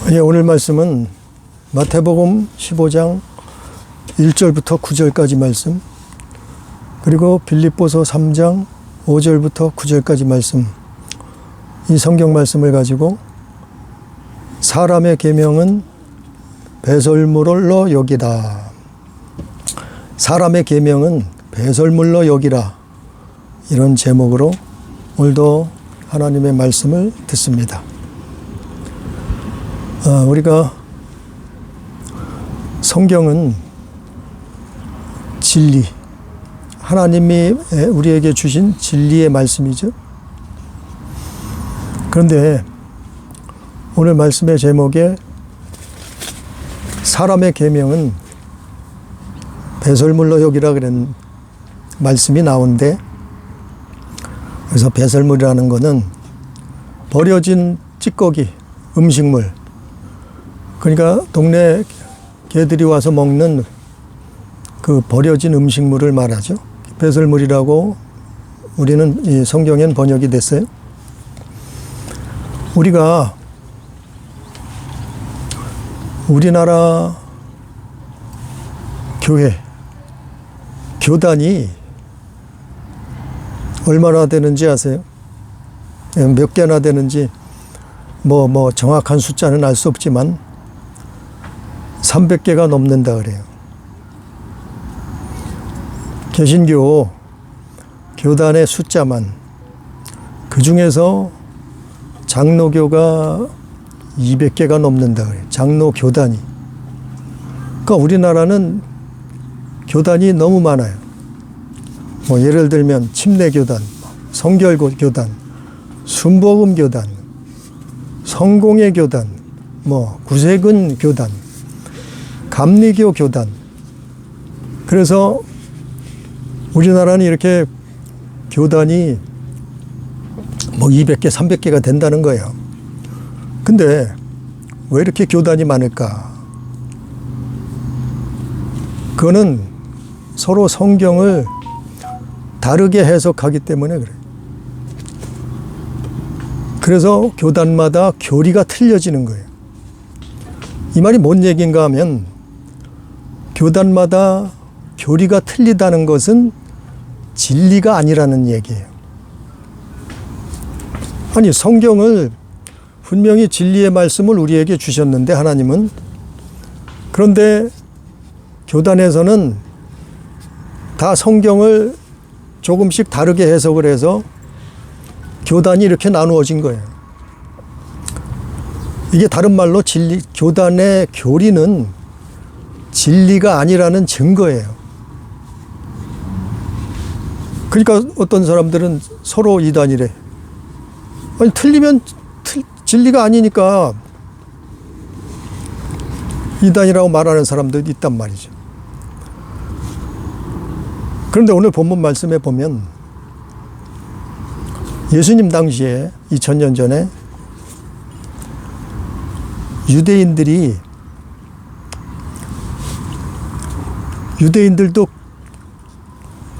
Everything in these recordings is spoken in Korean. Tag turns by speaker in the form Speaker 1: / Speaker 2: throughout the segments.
Speaker 1: 예, 오늘 말씀은 마태복음 15장 1절부터 9절까지 말씀, 그리고 빌립보서 3장 5절부터 9절까지 말씀, 이 성경 말씀을 가지고 사람의 계명은 배설물로 여기다. 사람의 계명은 배설물로 여기라. 이런 제목으로 오늘도 하나님의 말씀을 듣습니다. 우리가 성경은 진리, 하나님이 우리에게 주신 진리의 말씀이죠. 그런데 오늘 말씀의 제목에 사람의 계명은 배설물로 여기라 그런 말씀이 나오는데, 그래서 배설물이라는 것은 버려진 찌꺼기, 음식물, 그러니까 동네 개들이 와서 먹는 그 버려진 음식물을 말하죠. 배설물이라고 우리는 이 성경엔 번역이 됐어요. 우리가 우리나라 교회, 교단이 얼마나 되는지 아세요? 몇 개나 되는지 뭐 정확한 숫자는 알 수 없지만 300개가 넘는다 그래요. 개신교 교단의 숫자만, 그 중에서 장로교가 200개가 넘는다 그래요. 장로 교단이. 그러니까 우리나라는 교단이 너무 많아요. 뭐 예를 들면 침례교단, 성결교단, 순복음교단, 성공회 교단, 뭐 구세근 교단, 감리교 교단. 그래서 우리나라는 이렇게 교단이 뭐 200개, 300개가 된다는 거예요. 근데 왜 이렇게 교단이 많을까? 그거는 서로 성경을 다르게 해석하기 때문에 그래요. 그래서 교단마다 교리가 틀려지는 거예요. 이 말이 뭔 얘기인가 하면, 교단마다 교리가 틀리다는 것은 진리가 아니라는 얘기예요. 아니, 성경을 분명히 진리의 말씀을 우리에게 주셨는데, 하나님은, 그런데 교단에서는 다 성경을 조금씩 다르게 해석을 해서 교단이 이렇게 나누어진 거예요. 이게 다른 말로 교단의 교리는 진리가 아니라는 증거예요. 그러니까 어떤 사람들은 서로 이단이래. 아니, 틀리면 진리가 아니니까 이단이라고 말하는 사람들도 있단 말이죠. 그런데 오늘 본문 말씀에 보면 예수님 당시에 2000년 전에 유대인들도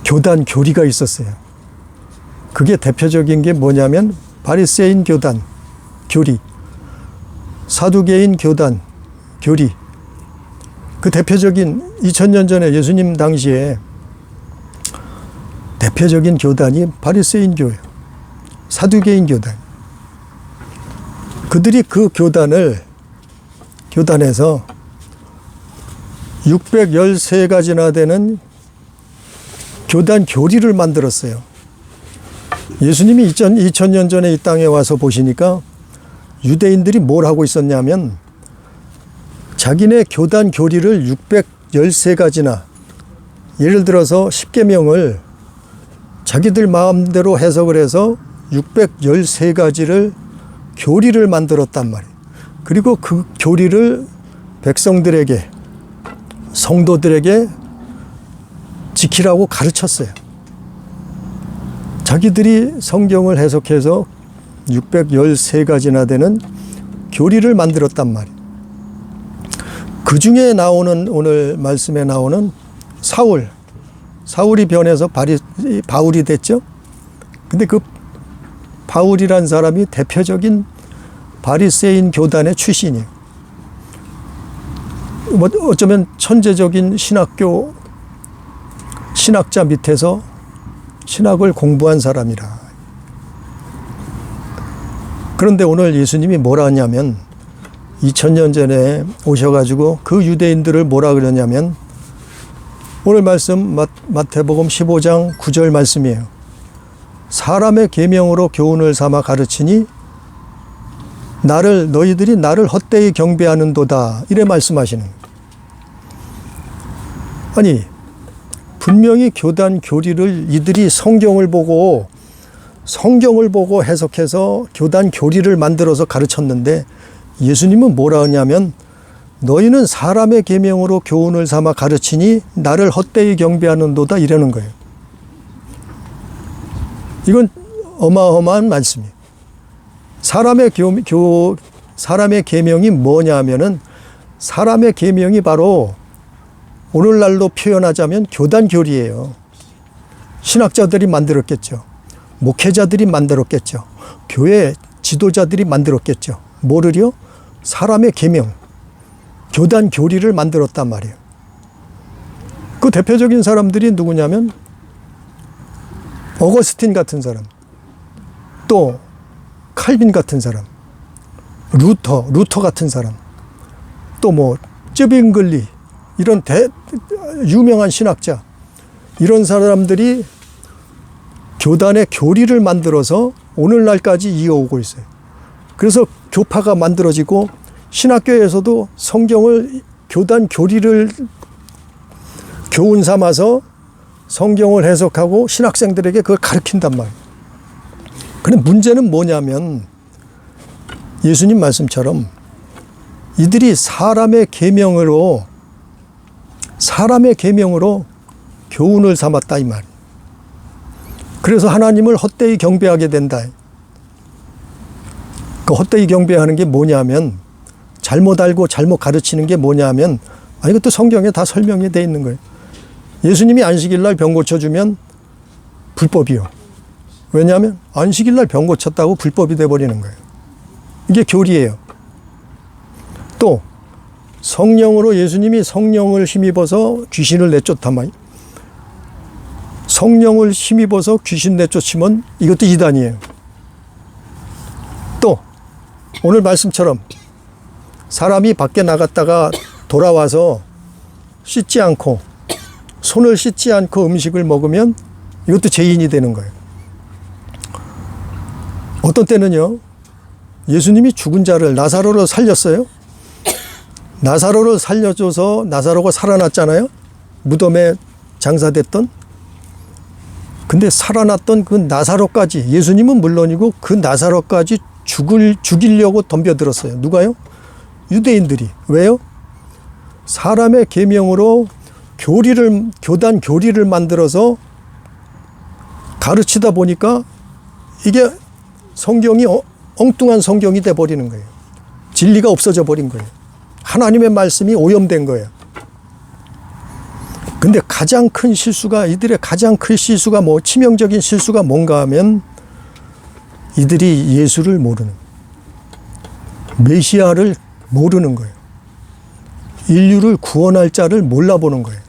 Speaker 1: 교단, 교리가 있었어요. 그게 대표적인 게 뭐냐면 바리새인 교단, 교리, 사두개인 교단, 교리. 그 대표적인 2000년 전에 예수님 당시에 대표적인 교단이 바리새인 교예요. 사두개인 교단. 그들이 그 교단에서 613가지나 되는 교단 교리를 만들었어요. 예수님이 2000년 전에 이 땅에 와서 보시니까 유대인들이 뭘 하고 있었냐면, 자기네 교단 교리를 613가지나, 예를 들어서 십계명을 자기들 마음대로 해석을 해서 613가지를 교리를 만들었단 말이에요. 그리고 그 교리를 백성들에게, 성도들에게 지키라고 가르쳤어요. 자기들이 성경을 해석해서 613가지나 되는 교리를 만들었단 말이에요. 그 중에 나오는, 오늘 말씀에 나오는 사울이 변해서 바울이 됐죠. 근데 그 바울이란 사람이 대표적인 바리새인 교단의 출신이에요. 뭐 어쩌면 천재적인 신학자 밑에서 신학을 공부한 사람이라. 그런데 오늘 예수님이 뭐라 하냐면 2000년 전에 오셔가지고 그 유대인들을 뭐라 그러냐면 오늘 말씀 마태복음 15장 9절 말씀이에요. 사람의 계명으로 교훈을 삼아 가르치니 너희들이 나를 헛되이 경배하는도다. 이래 말씀하시는 거예요. 아니 분명히 교단 교리를 이들이 성경을 보고 해석해서 교단 교리를 만들어서 가르쳤는데 예수님은 뭐라 하냐면 너희는 사람의 계명으로 교훈을 삼아 가르치니 나를 헛되이 경배하는도다 이러는 거예요. 이건 어마어마한 말씀이에요. 사람의 계명이 뭐냐 하면은 사람의 계명이 바로 오늘날로 표현하자면 교단 교리예요. 신학자들이 만들었겠죠. 목회자들이 만들었겠죠. 교회 지도자들이 만들었겠죠. 뭐를요? 사람의 계명, 교단 교리를 만들었단 말이에요. 그 대표적인 사람들이 누구냐면 어거스틴 같은 사람, 또 칼빈 같은 사람, 루터 같은 사람, 또 뭐 쯔빙글리 이런 유명한 신학자, 이런 사람들이 교단의 교리를 만들어서 오늘날까지 이어오고 있어요. 그래서 교파가 만들어지고 신학교에서도 성경을 교단 교리를 교훈 삼아서 성경을 해석하고 신학생들에게 그걸 가르친단 말이에요. 그런데 문제는 뭐냐면 예수님 말씀처럼 이들이 사람의 계명으로 교훈을 삼았다 이 말이에요. 그래서 하나님을 헛되이 경배하게 된다. 그 헛되이 경배하는 게 뭐냐면 잘못 알고 잘못 가르치는 게 뭐냐면 이것도 성경에 다 설명이 돼 있는 거예요. 예수님이 안식일 날 병 고쳐주면 불법이요. 왜냐하면 안식일 날 병 고쳤다고 불법이 돼버리는 거예요. 이게 교리예요. 또 성령으로 예수님이 성령을 힘입어서 귀신을 내쫓단 말이에요. 성령을 힘입어서 귀신 내쫓으면 이것도 이단이에요. 또 오늘 말씀처럼 사람이 밖에 나갔다가 돌아와서 손을 씻지 않고 음식을 먹으면 이것도 죄인이 되는 거예요. 어떤 때는요, 예수님이 죽은 자를 나사로를 살렸어요. 나사로를 살려줘서 나사로가 살아났잖아요. 무덤에 장사됐던. 근데 살아났던 그 나사로까지, 예수님은 물론이고 그 나사로까지 죽이려고 덤벼들었어요. 누가요? 유대인들이. 왜요? 사람의 계명으로 교단 교리를 만들어서 가르치다 보니까 이게 성경이 엉뚱한 성경이 돼버리는 거예요. 진리가 없어져 버린 거예요. 하나님의 말씀이 오염된 거예요. 근데 이들의 가장 큰 실수가 치명적인 실수가 뭔가 하면 이들이 예수를 모르는, 메시아를 모르는 거예요. 인류를 구원할 자를 몰라보는 거예요.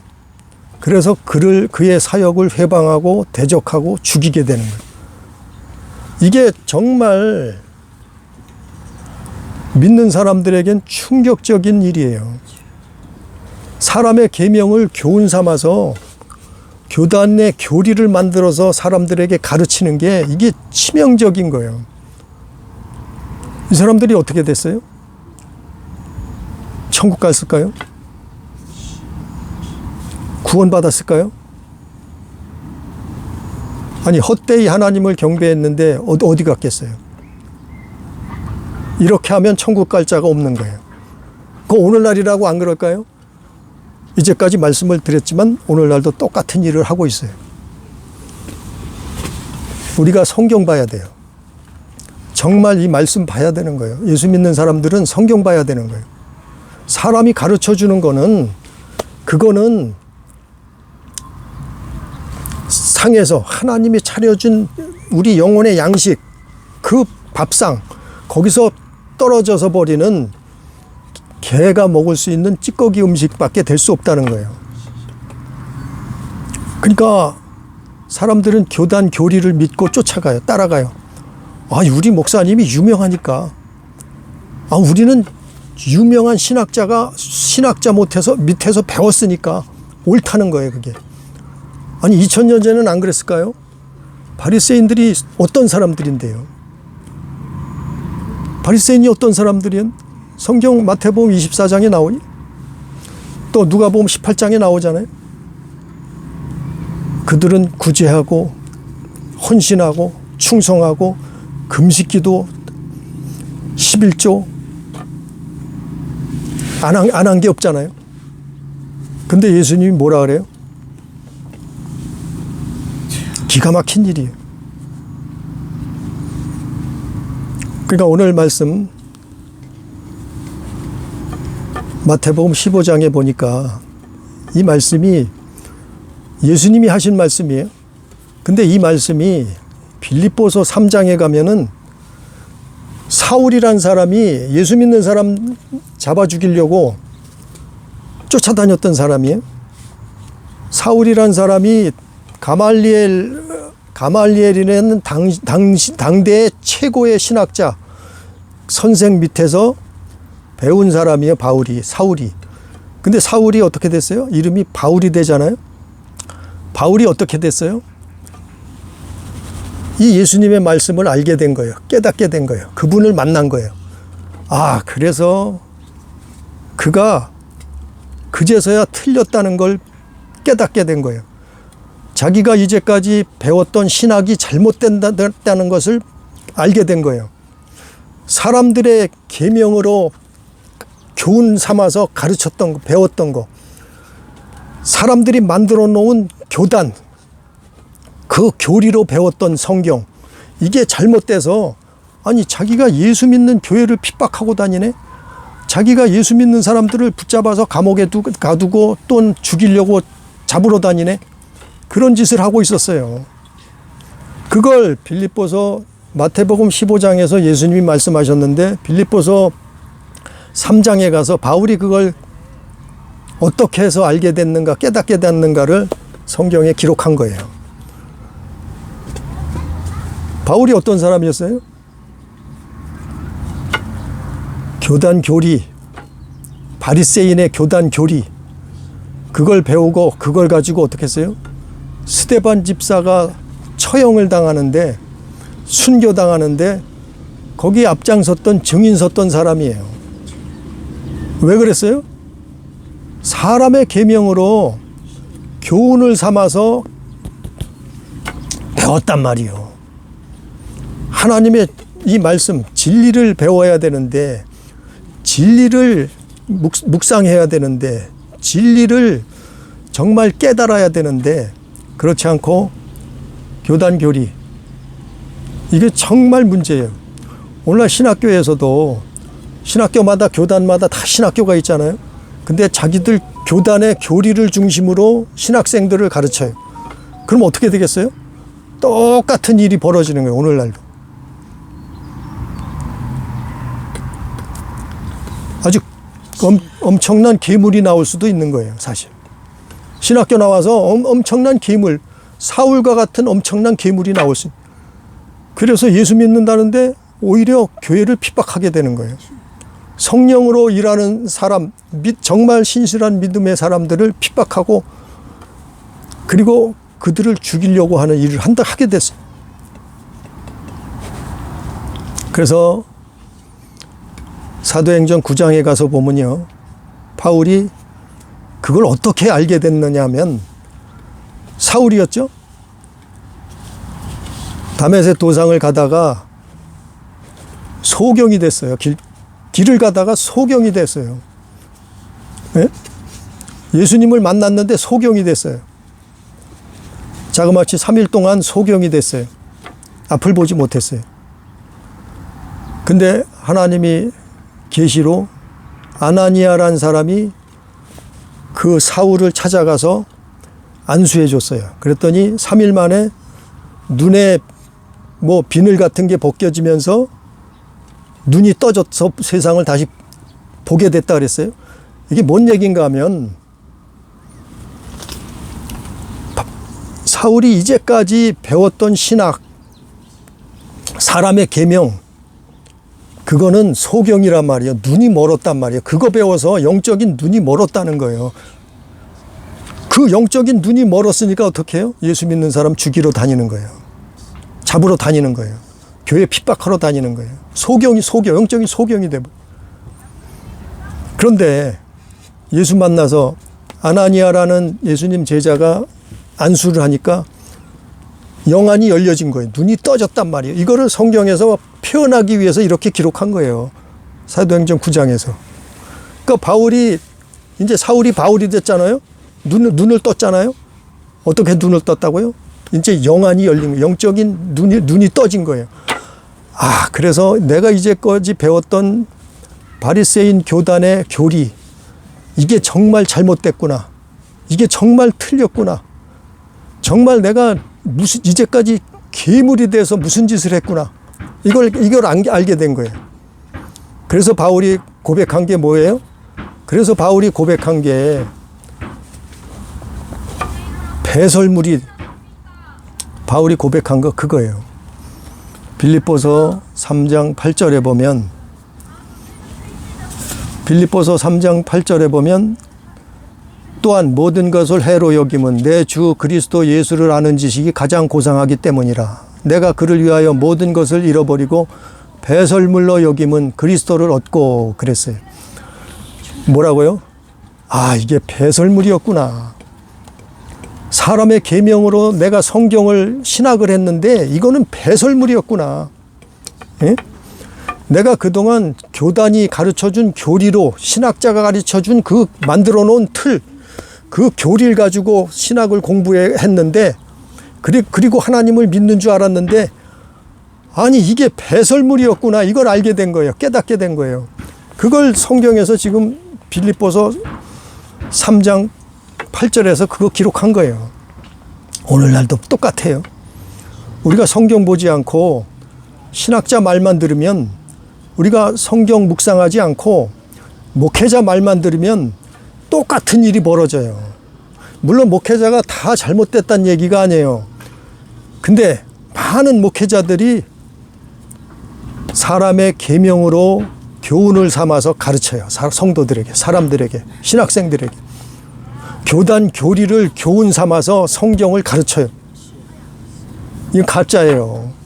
Speaker 1: 그래서 그의 사역을 회방하고 대적하고 죽이게 되는 거예요. 이게 정말 믿는 사람들에겐 충격적인 일이에요. 사람의 계명을 교훈 삼아서 교단 내 교리를 만들어서 사람들에게 가르치는 게 이게 치명적인 거예요. 이 사람들이 어떻게 됐어요? 천국 갔을까요? 구원받았을까요? 아니, 헛되이 하나님을 경배했는데 어디 갔겠어요? 이렇게 하면 천국 갈 자가 없는 거예요. 그 오늘날이라고 안 그럴까요? 이제까지 말씀을 드렸지만 오늘날도 똑같은 일을 하고 있어요. 우리가 성경 봐야 돼요. 정말 이 말씀 봐야 되는 거예요. 예수 믿는 사람들은 성경 봐야 되는 거예요. 사람이 가르쳐 주는 그거는 상에서 하나님이 차려준 우리 영혼의 양식, 그 밥상, 거기서 떨어져서 버리는 개가 먹을 수 있는 찌꺼기 음식밖에 될 수 없다는 거예요. 그러니까 사람들은 교단 교리를 믿고 쫓아가요. 따라가요. 아, 우리 목사님이 유명하니까. 아, 우리는 유명한 신학자 밑에서 배웠으니까 옳다는 거예요, 그게. 아니, 2000년 전에는 안 그랬을까요? 바리새인들이 어떤 사람들인데요? 바리새인이 어떤 사람들이요? 성경 마태복음 24장에 나오니? 또 누가복음 18장에 나오잖아요. 그들은 구제하고 헌신하고 충성하고 금식기도 11조 안 한 게 없잖아요. 근데 예수님이 뭐라 그래요? 기가 막힌 일이에요. 그러니까 오늘 말씀 마태복음 15장에 보니까 이 말씀이 예수님이 하신 말씀이에요. 근데 이 말씀이 빌립보서 3장에 가면은 사울이란 사람이 예수 믿는 사람 잡아 죽이려고 쫓아다녔던 사람이에요. 사울이란 사람이 가말리엘이라는 당대의 최고의 신학자 선생 밑에서 배운 사람이에요. 사울이. 근데 사울이 어떻게 됐어요? 이름이 바울이 되잖아요. 바울이 어떻게 됐어요? 이 예수님의 말씀을 알게 된 거예요. 깨닫게 된 거예요. 그분을 만난 거예요. 아, 그래서 그가 그제서야 틀렸다는 걸 깨닫게 된 거예요. 자기가 이제까지 배웠던 신학이 잘못된다는 것을 알게 된 거예요. 사람들의 계명으로 교훈 삼아서 가르쳤던 거, 배웠던 거, 사람들이 만들어 놓은 교단, 그 교리로 배웠던 성경, 이게 잘못돼서, 아니, 자기가 예수 믿는 교회를 핍박하고 다니네? 자기가 예수 믿는 사람들을 붙잡아서 감옥에 가두고 또 죽이려고 잡으러 다니네? 그런 짓을 하고 있었어요. 그걸 빌립보서 마태복음 15장에서 예수님이 말씀하셨는데 빌립보서 3장에 가서 바울이 그걸 어떻게 해서 알게 됐는가, 깨닫게 됐는가를 성경에 기록한 거예요. 바울이 어떤 사람이었어요? 교단 교리, 바리새인의 교단 교리, 그걸 배우고 그걸 가지고 어떻게 했어요? 스데반 집사가 처형을 당하는데, 순교당하는데 거기에 앞장섰던 증인 섰던 사람이에요. 왜 그랬어요? 사람의 계명으로 교훈을 삼아서 배웠단 말이에요. 하나님의 이 말씀, 진리를 배워야 되는데, 진리를 묵상해야 되는데, 진리를 정말 깨달아야 되는데, 그렇지 않고 교단 교리, 이게 정말 문제예요. 오늘날 신학교에서도 신학교마다 교단마다 다 신학교가 있잖아요. 근데 자기들 교단의 교리를 중심으로 신학생들을 가르쳐요. 그럼 어떻게 되겠어요? 똑같은 일이 벌어지는 거예요. 오늘날도. 아주 엄청난 괴물이 나올 수도 있는 거예요. 사실. 신학교 나와서 엄청난 괴물, 사울과 같은 엄청난 괴물이 나올 수 있어요. 그래서 예수 믿는다는데 오히려 교회를 핍박하게 되는 거예요. 성령으로 일하는 사람, 정말 신실한 믿음의 사람들을 핍박하고, 그리고 그들을 죽이려고 하는 일을 하게 됐어요. 그래서 사도행전 9장에 가서 보면요, 바울이 그걸 어떻게 알게 됐느냐 하면, 사울이었죠. 다메섹 도상을 가다가 소경이 됐어요. 길을 가다가 소경이 됐어요. 네? 예수님을 만났는데 소경이 됐어요. 자그마치 3일 동안 소경이 됐어요. 앞을 보지 못했어요. 근데 하나님이 계시로 아나니아라는 사람이 그 사울을 찾아가서 안수해 줬어요. 그랬더니 3일 만에 눈에 비늘 같은 게 벗겨지면서 눈이 떠져서 세상을 다시 보게 됐다 그랬어요. 이게 뭔 얘기인가 하면 사울이 이제까지 배웠던 신학, 사람의 계명, 그거는 소경이란 말이에요. 눈이 멀었단 말이에요. 그거 배워서 영적인 눈이 멀었다는 거예요. 그 영적인 눈이 멀었으니까 어떻게 해요? 예수 믿는 사람 죽이러 다니는 거예요. 잡으러 다니는 거예요. 교회 핍박하러 다니는 거예요. 영적인 소경이 되고. 그런데 예수 만나서 아나니아라는 예수님 제자가 안수를 하니까 영안이 열려진 거예요. 눈이 떠졌단 말이에요. 이거를 성경에서 표현하기 위해서 이렇게 기록한 거예요. 사도행전 9장에서. 그러니까 이제 사울이 바울이 됐잖아요. 눈을 떴잖아요. 어떻게 눈을 떴다고요? 이제 영안이 열린 거예요. 영적인 눈이 떠진 거예요. 그래서 내가 이제까지 배웠던 바리새인 교단의 교리, 이게 정말 잘못됐구나. 이게 정말 틀렸구나. 정말 내가 이제까지 괴물이 돼서 무슨 짓을 했구나. 이걸 알게 된 거예요. 그래서 바울이 고백한 게 뭐예요? 그래서 바울이 고백한 게 배설물이, 바울이 고백한 거 그거예요. 빌립보서 3장 8절에 보면 또한 모든 것을 해로 여김은 내 주 그리스도 예수를 아는 지식이 가장 고상하기 때문이라. 내가 그를 위하여 모든 것을 잃어버리고 배설물로 여김은 그리스도를 얻고 그랬어요. 뭐라고요? 이게 배설물이었구나. 사람의 계명으로 내가 성경을 신학을 했는데 이거는 배설물이었구나. 예? 내가 그동안 교단이 가르쳐준 교리로, 신학자가 가르쳐준 그 만들어 놓은 틀, 그 교리를 가지고 신학을 공부했는데, 그리고 하나님을 믿는 줄 알았는데, 이게 배설물이었구나. 이걸 알게 된 거예요. 깨닫게 된 거예요. 그걸 성경에서 지금 빌립보서 3장 8절에서 그거 기록한 거예요. 오늘날도 똑같아요. 우리가 성경 보지 않고 신학자 말만 들으면, 우리가 성경 묵상하지 않고 목회자 말만 들으면 똑같은 일이 벌어져요. 물론 목회자가 다 잘못됐다는 얘기가 아니에요. 근데 많은 목회자들이 사람의 계명으로 교훈을 삼아서 가르쳐요. 성도들에게, 사람들에게, 신학생들에게. 교단 교리를 교훈 삼아서 성경을 가르쳐요. 이건 가짜예요.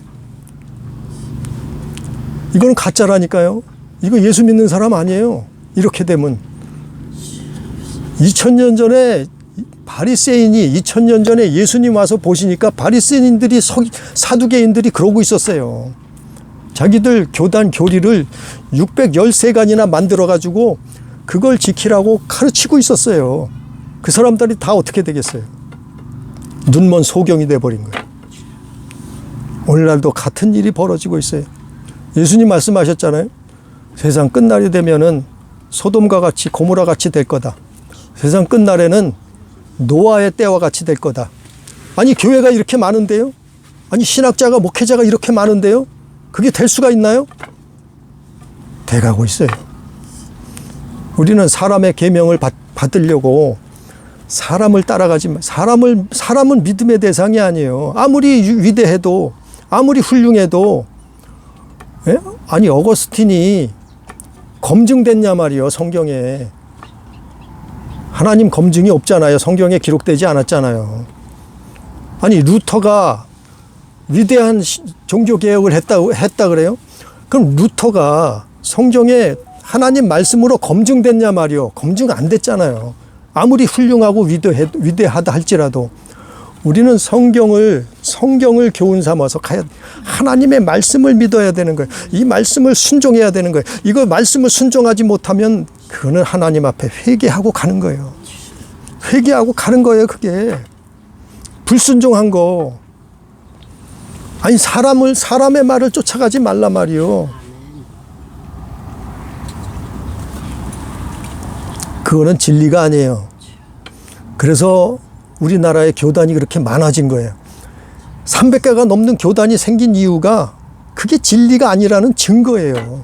Speaker 1: 이건 가짜라니까요. 이거 예수 믿는 사람 아니에요. 이렇게 되면. 2000년 전에 바리새인이 2000년 전에 예수님 와서 보시니까 바리새인들이 사두개인들이 그러고 있었어요. 자기들 교단 교리를 613간이나 만들어가지고 그걸 지키라고 가르치고 있었어요. 그 사람들이 다 어떻게 되겠어요? 눈먼 소경이 돼버린 거예요. 오늘날도 같은 일이 벌어지고 있어요. 예수님 말씀하셨잖아요. 세상 끝날이 되면은 소돔과 같이 고모라 같이 될 거다. 세상 끝날에는 노아의 때와 같이 될 거다. 교회가 이렇게 많은데요? 신학자가, 목회자가 이렇게 많은데요? 그게 될 수가 있나요? 돼가고 있어요. 우리는 사람의 계명을 받으려고 사람을 따라가지 마. 사람은 믿음의 대상이 아니에요. 아무리 위대해도, 아무리 훌륭해도, 예? 어거스틴이 검증됐냐 말이요, 성경에. 하나님 검증이 없잖아요. 성경에 기록되지 않았잖아요. 루터가 위대한 종교개혁을 했다 그래요? 그럼 루터가 성경에 하나님 말씀으로 검증됐냐 말이요. 검증 안 됐잖아요. 아무리 훌륭하고 위대하다 할지라도 우리는 성경을 교훈 삼아서 하나님의 말씀을 믿어야 되는 거예요. 이 말씀을 순종해야 되는 거예요. 이거 말씀을 순종하지 못하면 그거는 하나님 앞에 회개하고 가는 거예요. 회개하고 가는 거예요, 그게. 불순종한 거. 사람의 말을 쫓아가지 말라 말이요. 그거는 진리가 아니에요. 그래서 우리나라의 교단이 그렇게 많아진 거예요. 300개가 넘는 교단이 생긴 이유가 그게 진리가 아니라는 증거예요.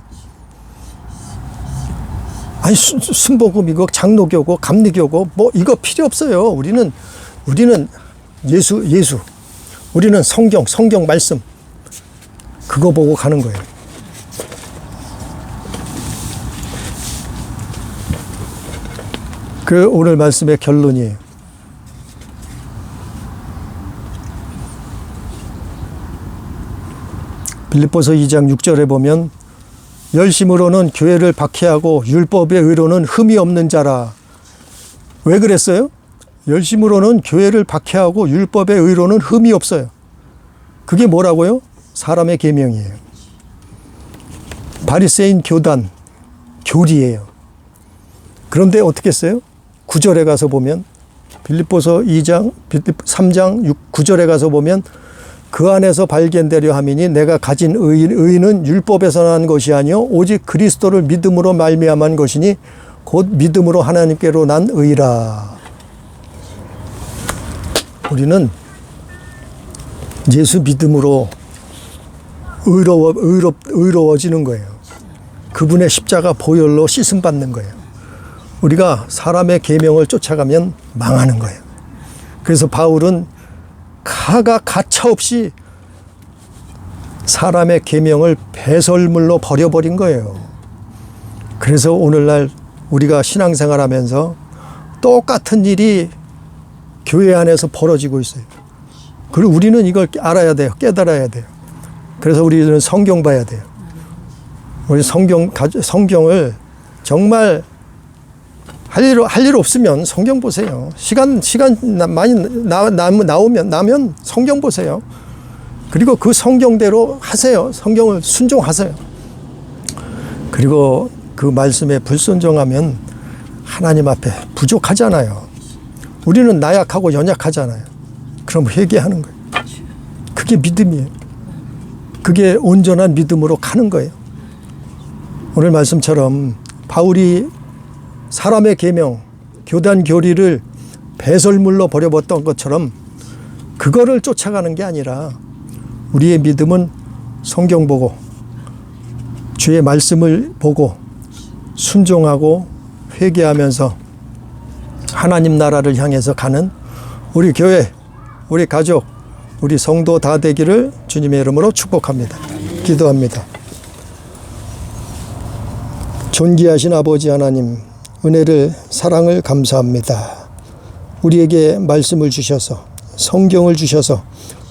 Speaker 1: 아니 순복음이고 장로교고 감리교고 뭐 이거 필요 없어요. 우리는 예수 우리는 성경 말씀 그거 보고 가는 거예요. 그 오늘 말씀의 결론이에요. 빌립보서 2장 6절에 보면 열심으로는 교회를 박해하고 율법의 의로는 흠이 없는 자라. 왜 그랬어요? 열심으로는 교회를 박해하고 율법의 의로는 흠이 없어요. 그게 뭐라고요? 사람의 계명이에요. 바리새인 교단, 교리예요. 그런데 어떻게 했어요? 9절에 가서 보면 빌립보서 3장 9절에 가서 보면 그 안에서 발견되려 함이니 내가 가진 의는 율법에서 난 것이 아니요 오직 그리스도를 믿음으로 말미암은 것이니 곧 믿음으로 하나님께로 난 의라. 우리는 예수 믿음으로 의로워지는 거예요. 그분의 십자가 보혈로 씻음 받는 거예요. 우리가 사람의 계명을 쫓아가면 망하는 거예요. 그래서 바울은 가차없이 사람의 계명을 배설물로 버려버린 거예요. 그래서 오늘날 우리가 신앙생활하면서 똑같은 일이 교회 안에서 벌어지고 있어요. 그리고 우리는 이걸 알아야 돼요. 깨달아야 돼요. 그래서 우리는 성경 봐야 돼요. 우리 성경을 정말 할 일 없으면 성경 보세요. 시간 많이 나면 성경 보세요. 그리고 그 성경대로 하세요. 성경을 순종하세요. 그리고 그 말씀에 불순종하면 하나님 앞에 부족하잖아요. 우리는 나약하고 연약하잖아요. 그럼 회개하는 거예요. 그게 믿음이에요. 그게 온전한 믿음으로 가는 거예요. 오늘 말씀처럼 바울이 사람의 계명, 교단 교리를 배설물로 버려봤던 것처럼 그거를 쫓아가는 게 아니라 우리의 믿음은 성경 보고 주의 말씀을 보고 순종하고 회개하면서 하나님 나라를 향해서 가는 우리 교회, 우리 가족, 우리 성도 다 되기를 주님의 이름으로 축복합니다. 기도합니다. 존귀하신 아버지 하나님, 은혜를 사랑을 감사합니다. 우리에게 말씀을 주셔서 성경을 주셔서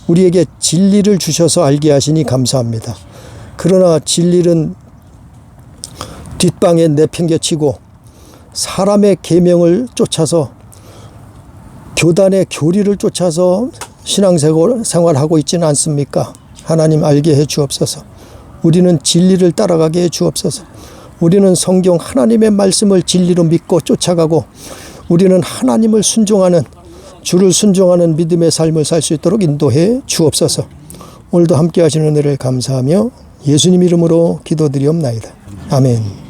Speaker 1: 우리에게 진리를 주셔서 알게 하시니 감사합니다. 그러나 진리는 뒷방에 내팽개치고 사람의 계명을 쫓아서 교단의 교리를 쫓아서 신앙생활하고 있지는 않습니까? 하나님 알게 해 주옵소서. 우리는 진리를 따라가게 해 주옵소서. 우리는 성경 하나님의 말씀을 진리로 믿고 쫓아가고 우리는 하나님을 순종하는 주를 순종하는 믿음의 삶을 살 수 있도록 인도해 주옵소서. 오늘도 함께 하시는 은혜를 감사하며 예수님 이름으로 기도드리옵나이다. 아멘.